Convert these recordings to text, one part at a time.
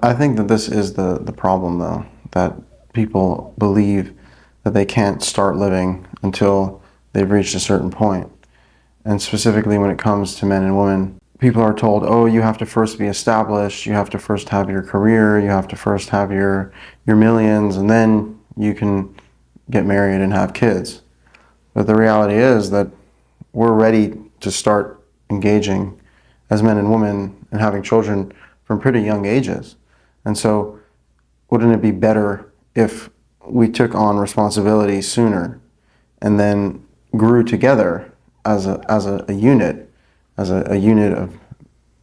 I think that this is the problem, though, that people believe that they can't start living until they've reached a certain point. And specifically when it comes to men and women, people are told, oh, you have to first be established, you have to first have your career, you have to first have your millions, and then you can get married and have kids. But the reality is that we're ready to start engaging as men and women and having children from pretty young ages. And so wouldn't it be better if we took on responsibility sooner and then grew together as a unit, a unit of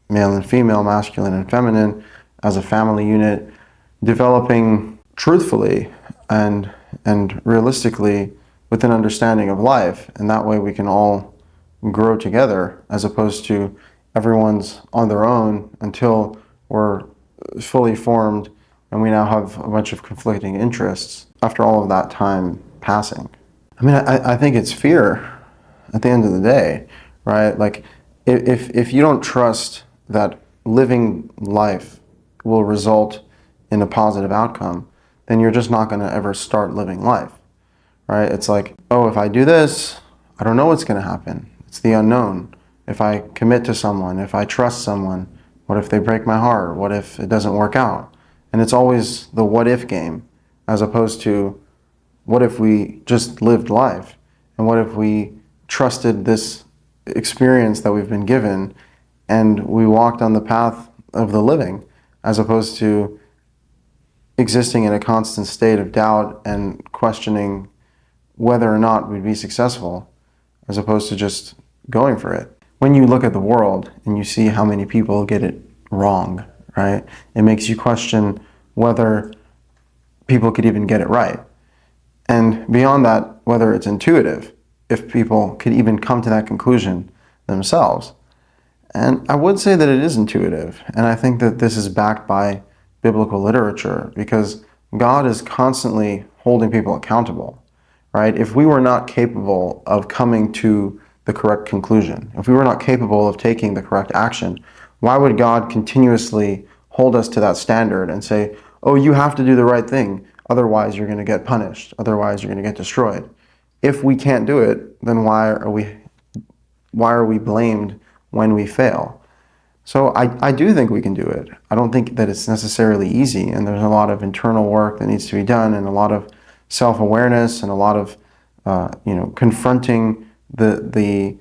male and female, masculine and feminine, as a family unit, developing truthfully and realistically with an understanding of life, and that way we can all grow together as opposed to everyone's on their own until we're fully formed and we now have a bunch of conflicting interests after all of that time passing. I mean, I think it's fear at the end of the day, right? Like, if you don't trust that living life will result in a positive outcome, then you're just not going to ever start living life, right? It's like, oh, if I do this, I don't know what's going to happen. It's the unknown. If I commit to someone, if I trust someone, what if they break my heart? What if it doesn't work out? And it's always the what if game, as opposed to what if we just lived life? And what if we trusted this experience that we've been given and we walked on the path of the living, as opposed to existing in a constant state of doubt and questioning whether or not we'd be successful, as opposed to just going for it. When you look at the world and you see how many people get it wrong, right? It makes you question whether people could even get it right. And beyond that, whether it's intuitive, if people could even come to that conclusion themselves. And I would say that it is intuitive. And I think that this is backed by biblical literature, because God is constantly holding people accountable, right? If we were not capable of coming to the correct conclusion, if we were not capable of taking the correct action, why would God continuously hold us to that standard and say, oh, you have to do the right thing, otherwise you're going to get punished, otherwise you're going to get destroyed? If we can't do it, then why are we blamed when we fail? So I do think we can do it. I don't think that it's necessarily easy, and there's a lot of internal work that needs to be done, and a lot of self-awareness, and a lot of confronting the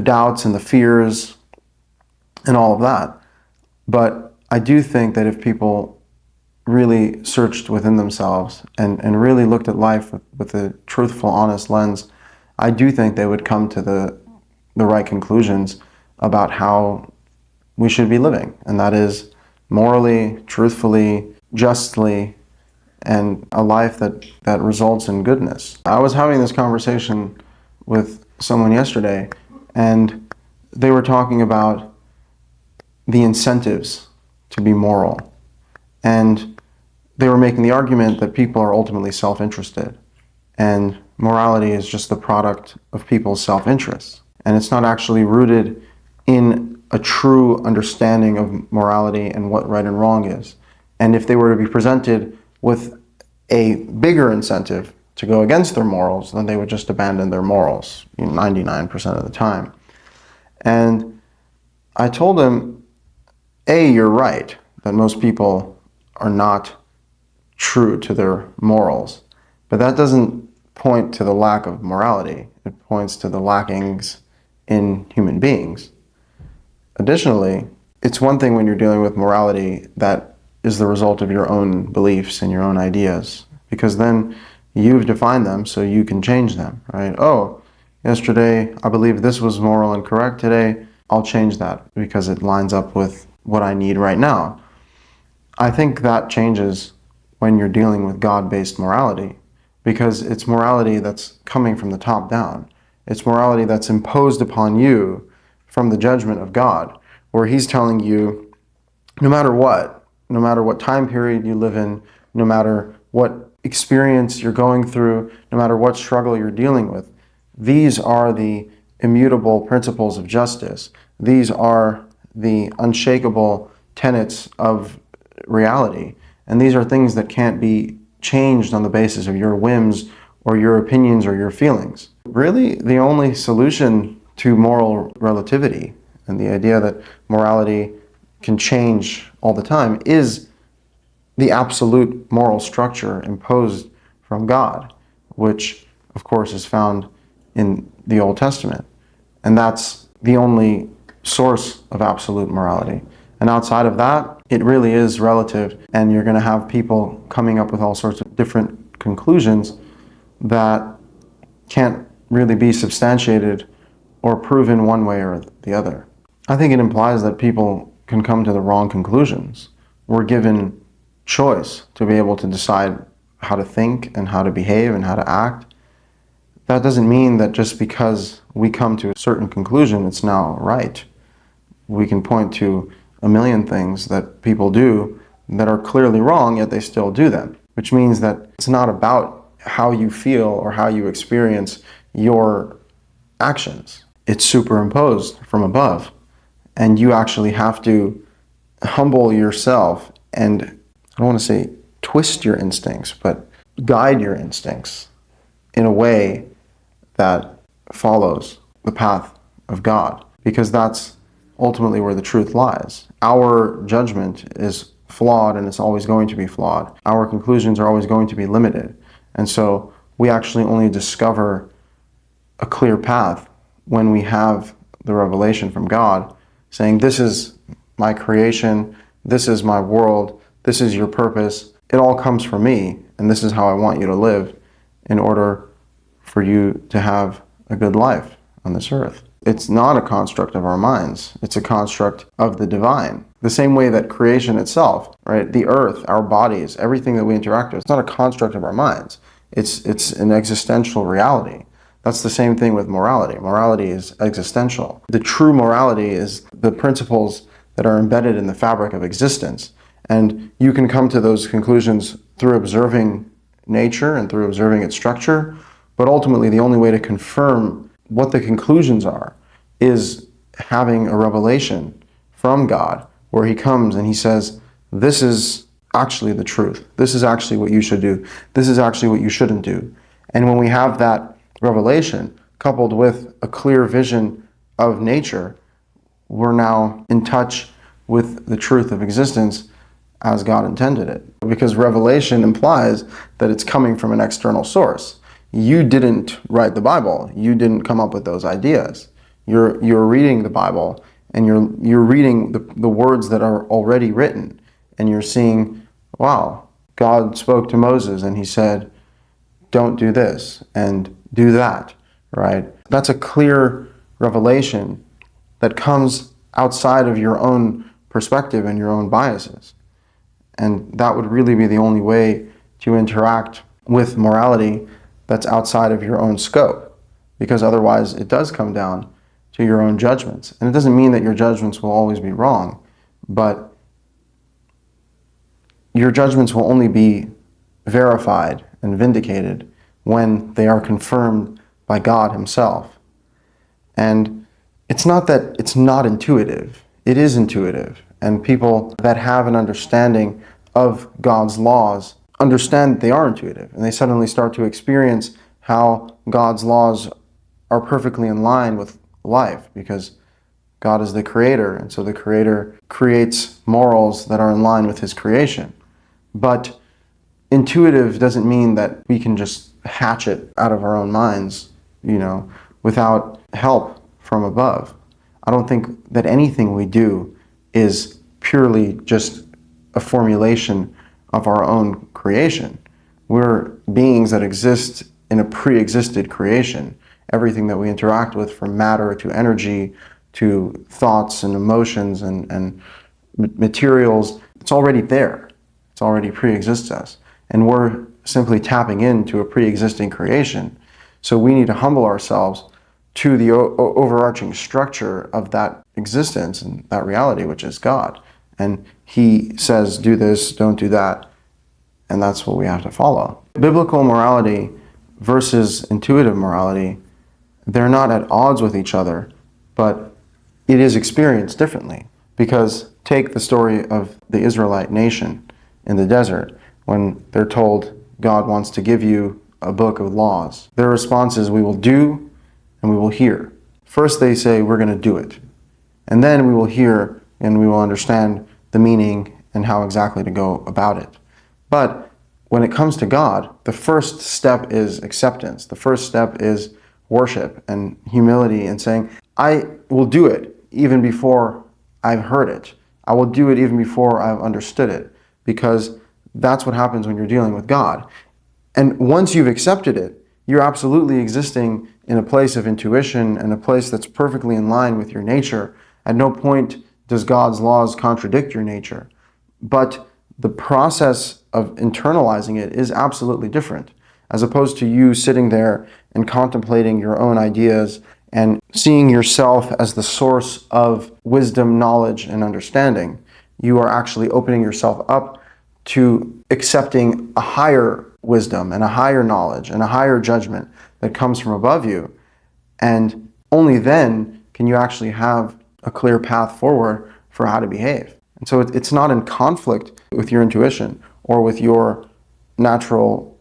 doubts and the fears and all of that. But I do think that if people really searched within themselves and really looked at life with a truthful, honest lens, I do think they would come to the right conclusions about how we should be living. And that is morally, truthfully, justly, and a life that results in goodness. I was having this conversation with someone yesterday, and they were talking about the incentives to be moral. And they were making the argument that people are ultimately self-interested, and morality is just the product of people's self-interests. And it's not actually rooted in a true understanding of morality and what right and wrong is. And if they were to be presented with a bigger incentive to go against their morals, then they would just abandon their morals 99% of the time. And I told him, A, you're right, that most people are not true to their morals, but that doesn't point to the lack of morality. It points to the lackings in human beings. Additionally, it's one thing when you're dealing with morality that is the result of your own beliefs and your own ideas, because then you've defined them so you can change them, right? Oh, yesterday I believed this was moral and correct. Today I'll change that because it lines up with what I need right now. I think that changes when you're dealing with God-based morality, because it's morality that's coming from the top down. It's morality that's imposed upon you from the judgment of God, where He's telling you, no matter what time period you live in, no matter what experience you're going through, no matter what struggle you're dealing with, these are the immutable principles of justice. These are the unshakable tenets of reality. And these are things that can't be changed on the basis of your whims or your opinions or your feelings. Really, the only solution to moral relativity and the idea that morality can change all the time is the absolute moral structure imposed from God, which, of course, is found in the Old Testament. And that's the only source of absolute morality. And outside of that, it really is relative, and you're going to have people coming up with all sorts of different conclusions that can't really be substantiated or proven one way or the other. I think it implies that people can come to the wrong conclusions. We're given choice to be able to decide how to think and how to behave and how to act. That doesn't mean that just because we come to a certain conclusion, it's now right. We can point to a million things that people do that are clearly wrong, yet they still do them, which means that it's not about how you feel or how you experience your actions. It's superimposed from above, and you actually have to humble yourself and, I don't want to say twist your instincts, but guide your instincts in a way that follows the path of God, because that's ultimately where the truth lies. Our judgment is flawed, and it's always going to be flawed. Our conclusions are always going to be limited. And so we actually only discover a clear path when we have the revelation from God saying, this is my creation, this is my world, this is your purpose. It all comes from me, and this is how I want you to live in order for you to have a good life on this earth. It's not a construct of our minds. It's a construct of the divine. The same way that creation itself, right? The earth, our bodies, everything that we interact with, it's not a construct of our minds. It's an existential reality. That's the same thing with morality. Morality is existential. The true morality is the principles that are embedded in the fabric of existence. And you can come to those conclusions through observing nature and through observing its structure, but ultimately the only way to confirm what the conclusions are is having a revelation from God where he comes and he says, this is actually the truth. This is actually what you should do. This is actually what you shouldn't do. And when we have that revelation coupled with a clear vision of nature, we're now in touch with the truth of existence as God intended it. Because revelation implies that it's coming from an external source. You didn't write the Bible. You didn't come up with those ideas. You're reading the Bible, and you're reading the words that are already written, and you're seeing, wow, God spoke to Moses and he said, don't do this and do that, right? That's a clear revelation that comes outside of your own perspective and your own biases. And that would really be the only way to interact with morality that's outside of your own scope, because otherwise it does come down to your own judgments. And it doesn't mean that your judgments will always be wrong, but your judgments will only be verified and vindicated when they are confirmed by God himself. And it's not that it's not intuitive. It is intuitive. And people that have an understanding of God's laws understand that they are intuitive, and they suddenly start to experience how God's laws are perfectly in line with life, because God is the creator, and so the creator creates morals that are in line with his creation. But intuitive doesn't mean that we can just hatch it out of our own minds, without help from above. I don't think that anything we do is purely just a formulation of our own creation. We're beings that exist in a pre-existed creation. Everything that we interact with, from matter to energy to thoughts and emotions and materials, it's already there. It's already pre-exists us. And we're simply tapping into a pre-existing creation. So we need to humble ourselves to the overarching structure of that existence and that reality, which is God. And he says, do this, don't do that. And that's what we have to follow. Biblical morality versus intuitive morality, they're not at odds with each other, but it is experienced differently. Because take the story of the Israelite nation in the desert when they're told God wants to give you a book of laws. Their response is, we will do and we will hear. First they say, we're going to do it. And then we will hear and we will understand the meaning and how exactly to go about it. But when it comes to God, the first step is acceptance. The first step is worship and humility and saying, I will do it even before I've heard it. I will do it even before I've understood it, because that's what happens when you're dealing with God. And once you've accepted it, you're absolutely existing in a place of intuition and a place that's perfectly in line with your nature. At no point does God's laws contradict your nature. But the process of internalizing it is absolutely different, as opposed to you sitting there and contemplating your own ideas and seeing yourself as the source of wisdom, knowledge, and understanding. You are actually opening yourself up to accepting a higher wisdom and a higher knowledge and a higher judgment that comes from above you. And only then can you actually have a clear path forward for how to behave. And so it's not in conflict with your intuition or with your natural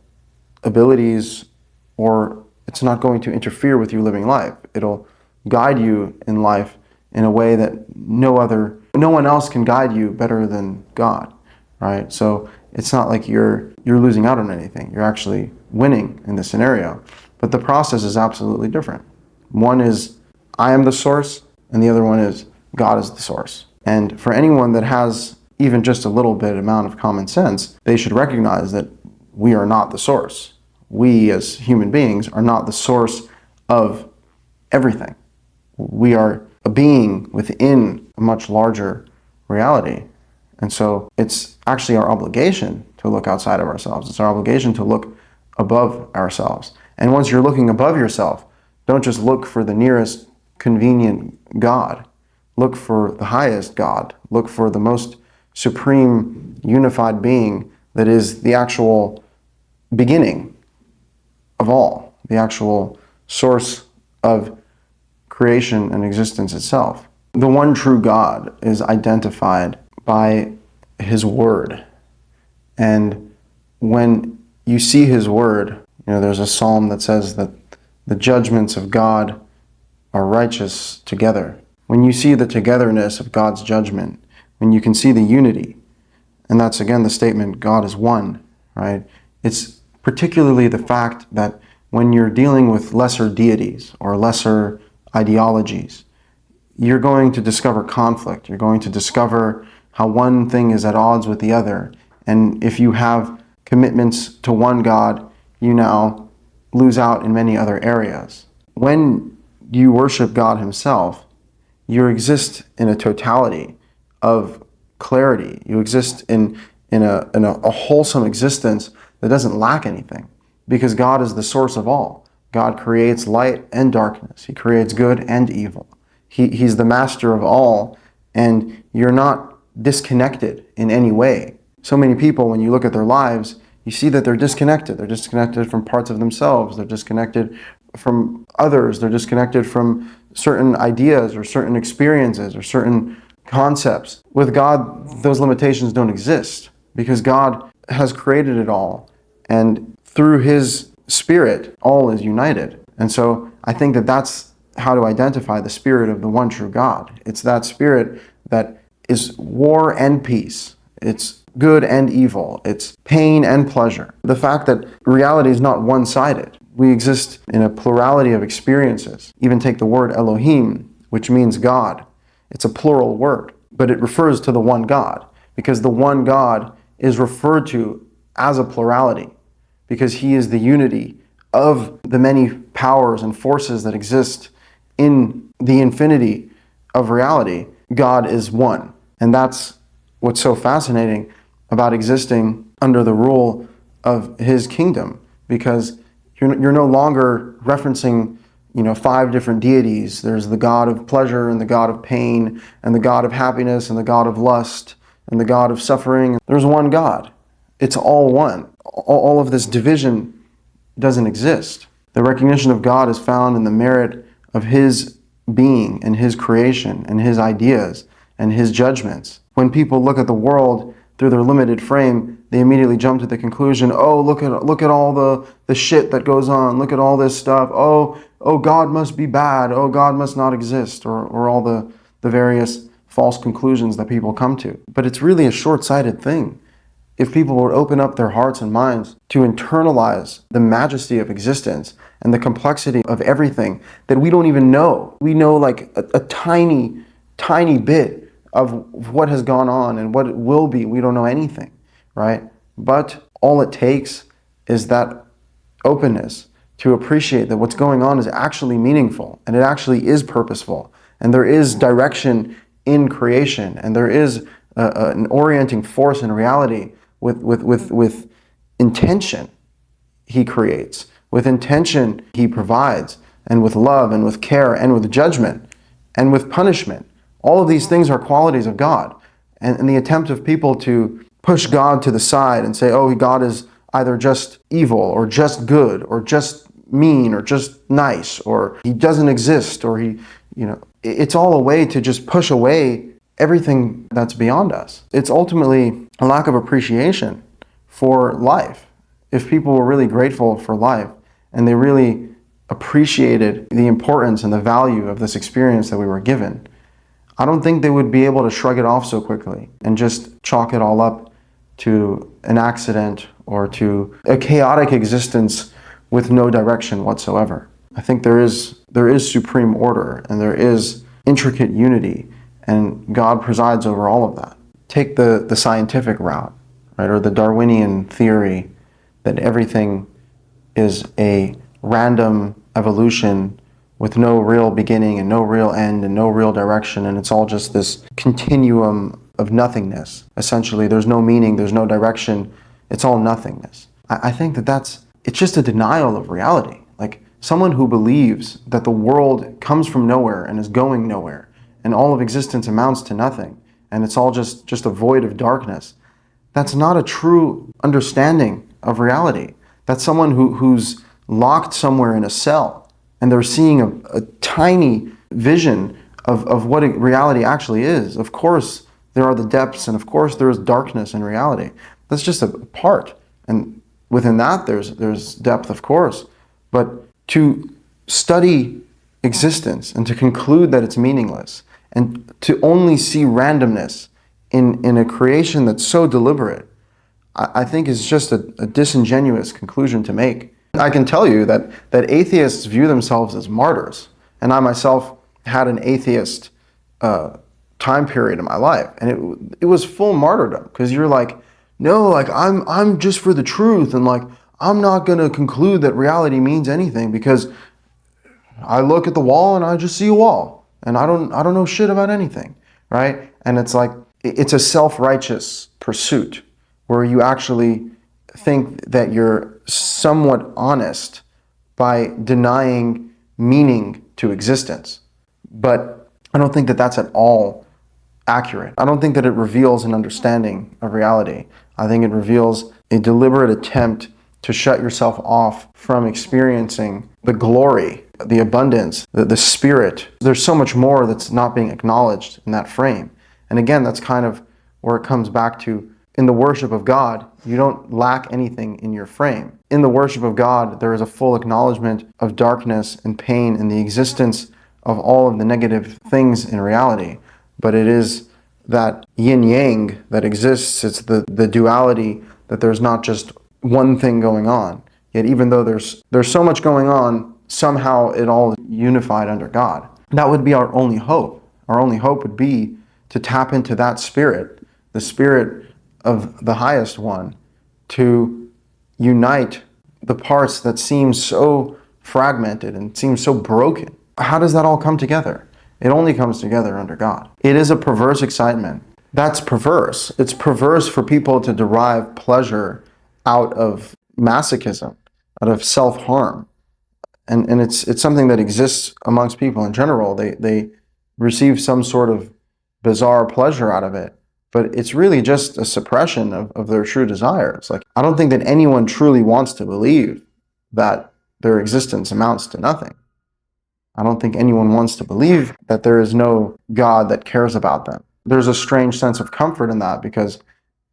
abilities, or it's not going to interfere with you living life. It'll guide you in life in a way that no one else can guide you better than God, right? So it's not like you're losing out on anything. You're actually winning in this scenario. But the process is absolutely different. One is, I am the source, and the other one is, God is the source. And for anyone that has even just a little bit amount of common sense, they should recognize that we are not the source. We as human beings are not the source of everything. We are a being within a much larger reality. And so it's actually our obligation to look outside of ourselves. It's our obligation to look above ourselves. And once you're looking above yourself, don't just look for the nearest convenient God. Look for the highest God. Look for the most supreme, unified being that is the actual beginning of all, the actual source of creation and existence itself. The one true God is identified by His Word. And when you see His Word, there's a psalm that says that the judgments of God are righteous together. When you see the togetherness of God's judgment, when you can see the unity, and that's again the statement, God is one, right? It's particularly the fact that when you're dealing with lesser deities or lesser ideologies, you're going to discover conflict. You're going to discover how one thing is at odds with the other. And if you have commitments to one God, you now lose out in many other areas. When you worship God Himself, you exist in a totality of clarity. You exist in a wholesome existence that doesn't lack anything, because God is the source of all. God creates light and darkness. He creates good and evil. He's the master of all, and you're not disconnected in any way. So many people, when you look at their lives, you see that they're disconnected. They're disconnected from parts of themselves. They're disconnected from others. They're disconnected from certain ideas or certain experiences or certain concepts. With God, those limitations don't exist, because God has created it all, and through His Spirit, all is united. And so I think that that's how to identify the Spirit of the one true God. It's that Spirit that is war and peace. It's good and evil. It's pain and pleasure. The fact that reality is not one-sided. We exist in a plurality of experiences. Even take the word Elohim, which means God. It's a plural word, but it refers to the one God, because the one God is referred to as a plurality, because He is the unity of the many powers and forces that exist in the infinity of reality. God is one. And that's what's so fascinating about existing under the rule of His kingdom, because you're no longer referencing 5 different deities. There's the God of pleasure and the God of pain and the God of happiness and the God of lust and the God of suffering. There's one God. It's all one. All of this division doesn't exist. The recognition of God is found in the merit of His being and His creation and His ideas and His judgments. When people look at the world through their limited frame, they immediately jump to the conclusion, oh, look at all the shit that goes on. Look at all this stuff. Oh, God must be bad. Oh, God must not exist, or all the various false conclusions that people come to. But it's really a short-sighted thing. If people would open up their hearts and minds to internalize the majesty of existence and the complexity of everything that we don't even know. We know like a tiny, tiny bit of what has gone on and what it will be. We don't know anything, right? But all it takes is that openness to appreciate that what's going on is actually meaningful and it actually is purposeful and there is direction in creation and there is an orienting force in reality with intention he creates, with intention he provides, and with love and with care and with judgment and with punishment. All of these things are qualities of God. And the attempt of people to push God to the side and say, oh, God is either just evil or just good or just mean or just nice or he doesn't exist or it's all a way to just push away everything that's beyond us. It's ultimately a lack of appreciation for life. If people were really grateful for life and they really appreciated the importance and the value of this experience that we were given, I don't think they would be able to shrug it off so quickly and just chalk it all up to an accident or to a chaotic existence with no direction whatsoever. I think there is supreme order and there is intricate unity, and God presides over all of that. Take the scientific route, right, or the Darwinian theory that everything is a random evolution with no real beginning and no real end and no real direction, and it's all just this continuum of nothingness. Essentially, there's no meaning, there's no direction, it's all nothingness. I think it's just a denial of reality. Like someone who believes that the world comes from nowhere and is going nowhere, and all of existence amounts to nothing, and it's all just a void of darkness. That's not a true understanding of reality. That's someone who's locked somewhere in a cell, and they're seeing a tiny vision of what reality actually is. Of course, there are the depths, and of course, there is darkness in reality. That's just a part, and within that, there's depth, of course. But to study existence and to conclude that it's meaningless, and to only see randomness in a creation that's so deliberate, I think is just a disingenuous conclusion to make. I can tell you that atheists view themselves as martyrs, and I myself had an atheist time period in my life, and it was full martyrdom, because you're like, no, like I'm just for the truth, and like I'm not gonna conclude that reality means anything because I look at the wall and I just see a wall, and I don't know shit about anything, right? And it's like it's a self-righteous pursuit where you actually think that you're somewhat honest by denying meaning to existence. But I don't think that that's at all accurate. I don't think that it reveals an understanding of reality. I think it reveals a deliberate attempt to shut yourself off from experiencing the glory, the abundance, the spirit. There's so much more that's not being acknowledged in that frame. And again, that's kind of where it comes back to, in the worship of God, you don't lack anything in your frame. In the worship of God, there is a full acknowledgement of darkness and pain and the existence of all of the negative things in reality. But it is that yin-yang that exists. It's the duality that there's not just one thing going on. Yet even though there's so much going on, somehow it all is unified under God. That would be our only hope. Our only hope would be to tap into that spirit, the spirit of the highest one, to unite the parts that seem so fragmented and seem so broken. How does that all come together? It only comes together under God. It is a perverse excitement. That's perverse. It's perverse for people to derive pleasure out of masochism, out of self-harm. And it's something that exists amongst people in general. They receive some sort of bizarre pleasure out of it, but it's really just a suppression of their true desires. Like, I don't think that anyone truly wants to believe that their existence amounts to nothing. I don't think anyone wants to believe that there is no God that cares about them. there's a strange sense of comfort in that because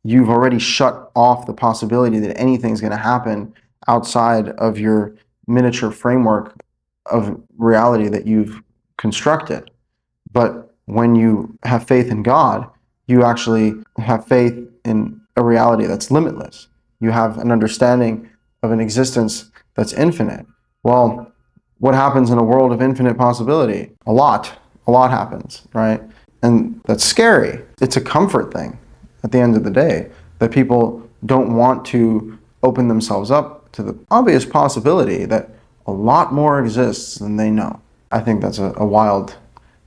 you've already shut off the possibility that anything's going to happen outside of your miniature framework of reality that you've constructed. But when you have faith in God, you actually have faith in a reality that's limitless. You have an understanding of an existence that's infinite. Well, what happens in a world of infinite possibility? A lot happens, right? And that's scary. It's a comfort thing at the end of the day, that people don't want to open themselves up to the obvious possibility that a lot more exists than they know. I think that's a wild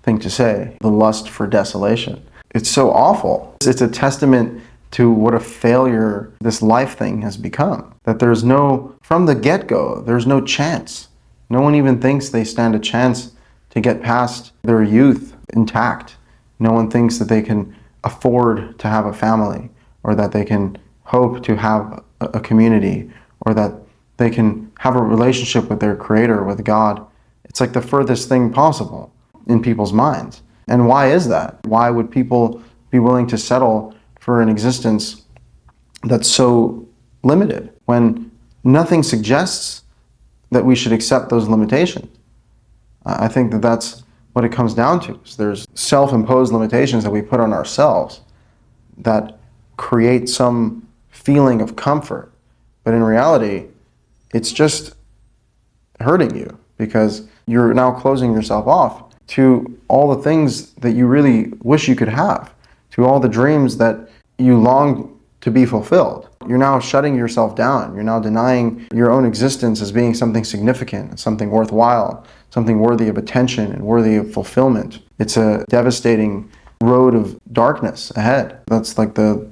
thing to say, the lust for desolation. It's so awful. It's a testament to what a failure this life thing has become. That there's no, from the get-go, there's no chance. No one even thinks they stand a chance to get past their youth intact. No one thinks that they can afford to have a family, or that they can hope to have a community, or that they can have a relationship with their Creator, with God. It's like the furthest thing possible in people's minds. And why is that? Why would people be willing to settle for an existence that's so limited when nothing suggests that we should accept those limitations? I think that that's what it comes down to. So there's self-imposed limitations that we put on ourselves that create some feeling of comfort. But in reality, it's just hurting you because you're now closing yourself off to all the things that you really wish you could have, to all the dreams that you long to be fulfilled. You're now shutting yourself down. You're now denying your own existence as being something significant, something worthwhile, something worthy of attention and worthy of fulfillment. It's a devastating road of darkness ahead. That's like the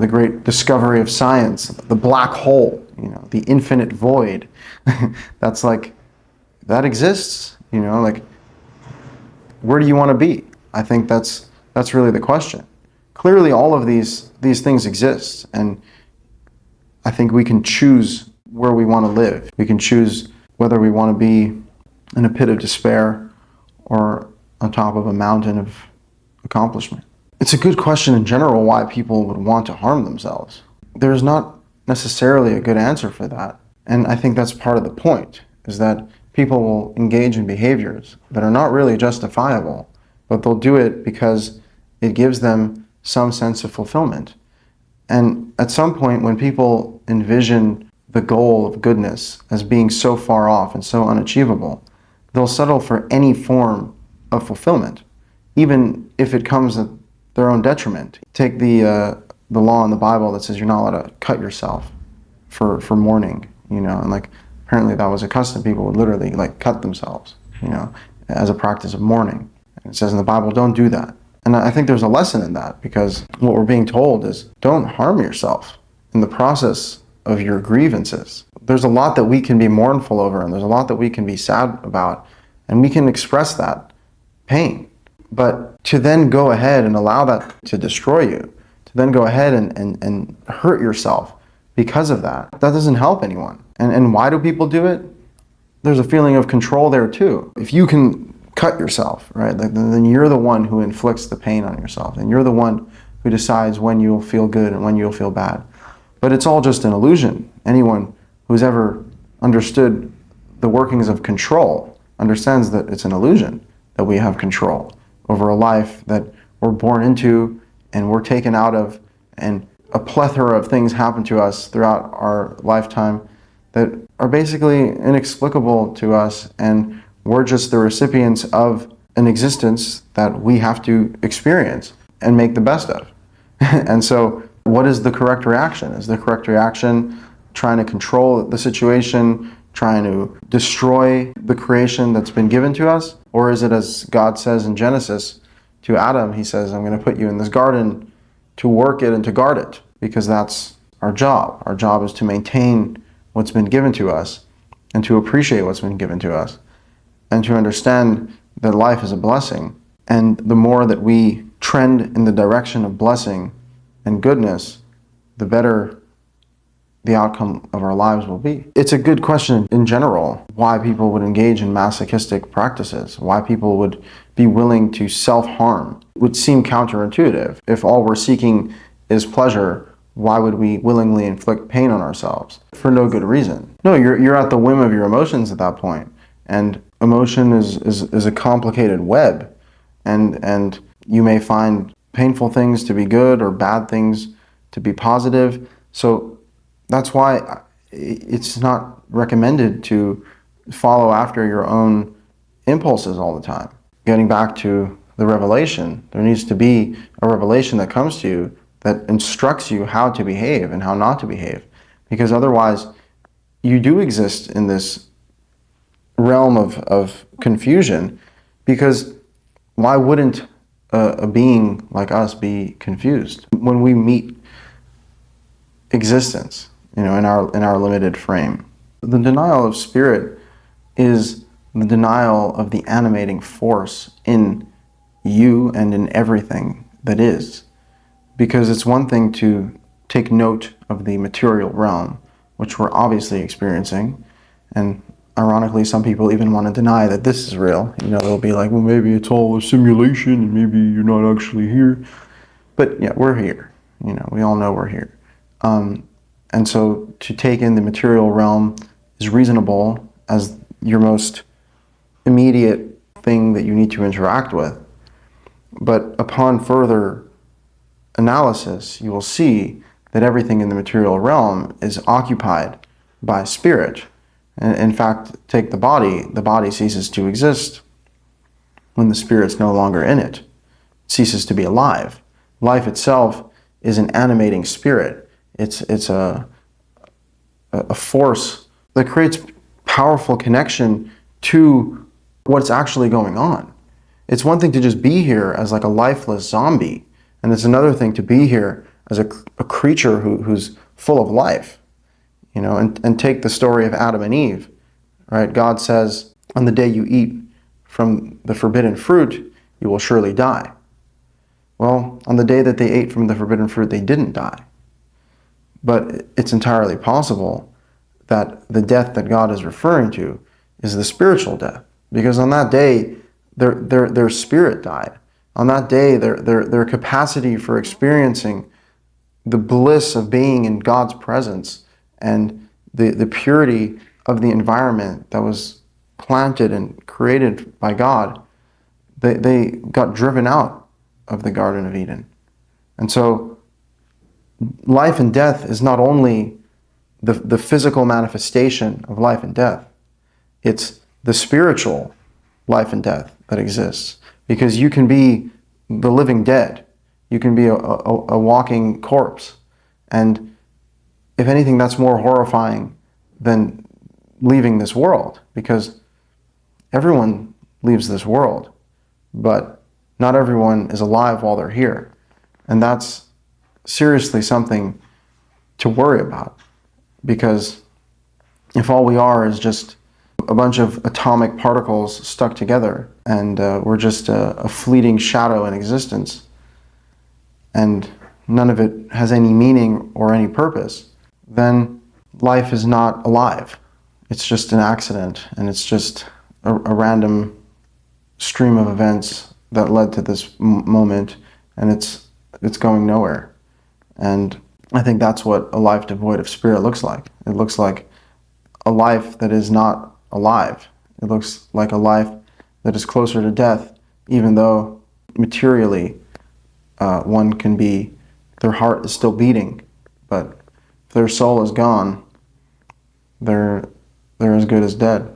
great discovery of science, the black hole, the infinite void. That's like, that exists, like, where do you want to be? I think that's really the question. Clearly, all of these things exist, and I think we can choose where we want to live. We can choose whether we want to be in a pit of despair or on top of a mountain of accomplishment. It's a good question in general why people would want to harm themselves. There's not necessarily a good answer for that, and I think that's part of the point, is that people will engage in behaviors that are not really justifiable, but they'll do it because it gives them some sense of fulfillment. And at some point, when people envision the goal of goodness as being so far off and so unachievable, they'll settle for any form of fulfillment, even if it comes at their own detriment. Take the law in the Bible that says you're not allowed to cut yourself for mourning, and like, apparently that was a custom. People would literally like cut themselves, as a practice of mourning. And it says in the Bible, don't do that. And I think there's a lesson in that, because what we're being told is don't harm yourself in the process of your grievances. There's a lot that we can be mournful over, and there's a lot that we can be sad about, and we can express that pain. But to then go ahead and allow that to destroy you, to then go ahead and hurt yourself because of that doesn't help anyone. And why do people do it? There's a feeling of control there too. If you can cut yourself, right, then you're the one who inflicts the pain on yourself, and you're the one who decides when you'll feel good and when you'll feel bad. But it's all just an illusion. Anyone who's ever understood the workings of control understands that it's an illusion, that we have control over a life that we're born into and we're taken out of, and a plethora of things happen to us throughout our lifetime that are basically inexplicable to us, and we're just the recipients of an existence that we have to experience and make the best of. And so what is the correct reaction? Is the correct reaction trying to control the situation, trying to destroy the creation that's been given to us? Or is it, as God says in Genesis to Adam, he says, I'm going to put you in this garden to work it and to guard it, because that's our job. Our job is to maintain what's been given to us and to appreciate what's been given to us and to understand that life is a blessing. And the more that we trend in the direction of blessing and goodness, the better the outcome of our lives will be. It's a good question in general, why people would engage in masochistic practices, why people would be willing to self-harm. It would seem counterintuitive. If all we're seeking is pleasure, why would we willingly inflict pain on ourselves? For no good reason. No, you're at the whim of your emotions at that point. And emotion is a complicated web. And you may find painful things to be good or bad things to be positive. So that's why it's not recommended to follow after your own impulses all the time. Getting back to the revelation, there needs to be a revelation that comes to you that instructs you how to behave and how not to behave. Because otherwise, you do exist in this realm of confusion, because why wouldn't a being like us be confused when we meet existence, in our limited frame? The denial of spirit is the denial of the animating force in you and in everything that is. Because it's one thing to take note of the material realm, which we're obviously experiencing, and ironically, some people even want to deny that this is real. They'll be like, well, maybe it's all a simulation and maybe you're not actually here. But yeah, we're here. We all know we're here. And so to take in the material realm is reasonable as your most immediate thing that you need to interact with. But upon further analysis, you will see that everything in the material realm is occupied by spirit. And in fact, take the body ceases to exist when the spirit's no longer in it. It ceases to be alive. Life itself is an animating spirit. It's a force that creates powerful connection to what's actually going on. It's one thing to just be here as like a lifeless zombie, and it's another thing to be here as a creature who's full of life. And take the story of Adam and Eve, right? God says, on the day you eat from the forbidden fruit, you will surely die. Well, on the day that they ate from the forbidden fruit, they didn't die. But it's entirely possible that the death that God is referring to is the spiritual death. Because on that day, their spirit died. On that day, their capacity for experiencing the bliss of being in God's presence and the purity of the environment that was planted and created by God, they got driven out of the Garden of Eden. And so life and death is not only the physical manifestation of life and death, it's the spiritual life and death that exists. Because you can be the living dead. You can be a walking corpse. And if anything, that's more horrifying than leaving this world, because everyone leaves this world, but not everyone is alive while they're here. And that's seriously something to worry about, because if all we are is just a bunch of atomic particles stuck together, and we're just a fleeting shadow in existence, and none of it has any meaning or any purpose, then life is not alive. It's just an accident, and it's just a random stream of events that led to this moment, and it's going nowhere. And I think that's what a life devoid of spirit looks like. It looks like a life that is not alive. It looks like a life that is closer to death, even though materially one can be, their heart is still beating, but if their soul is gone, they're as good as dead.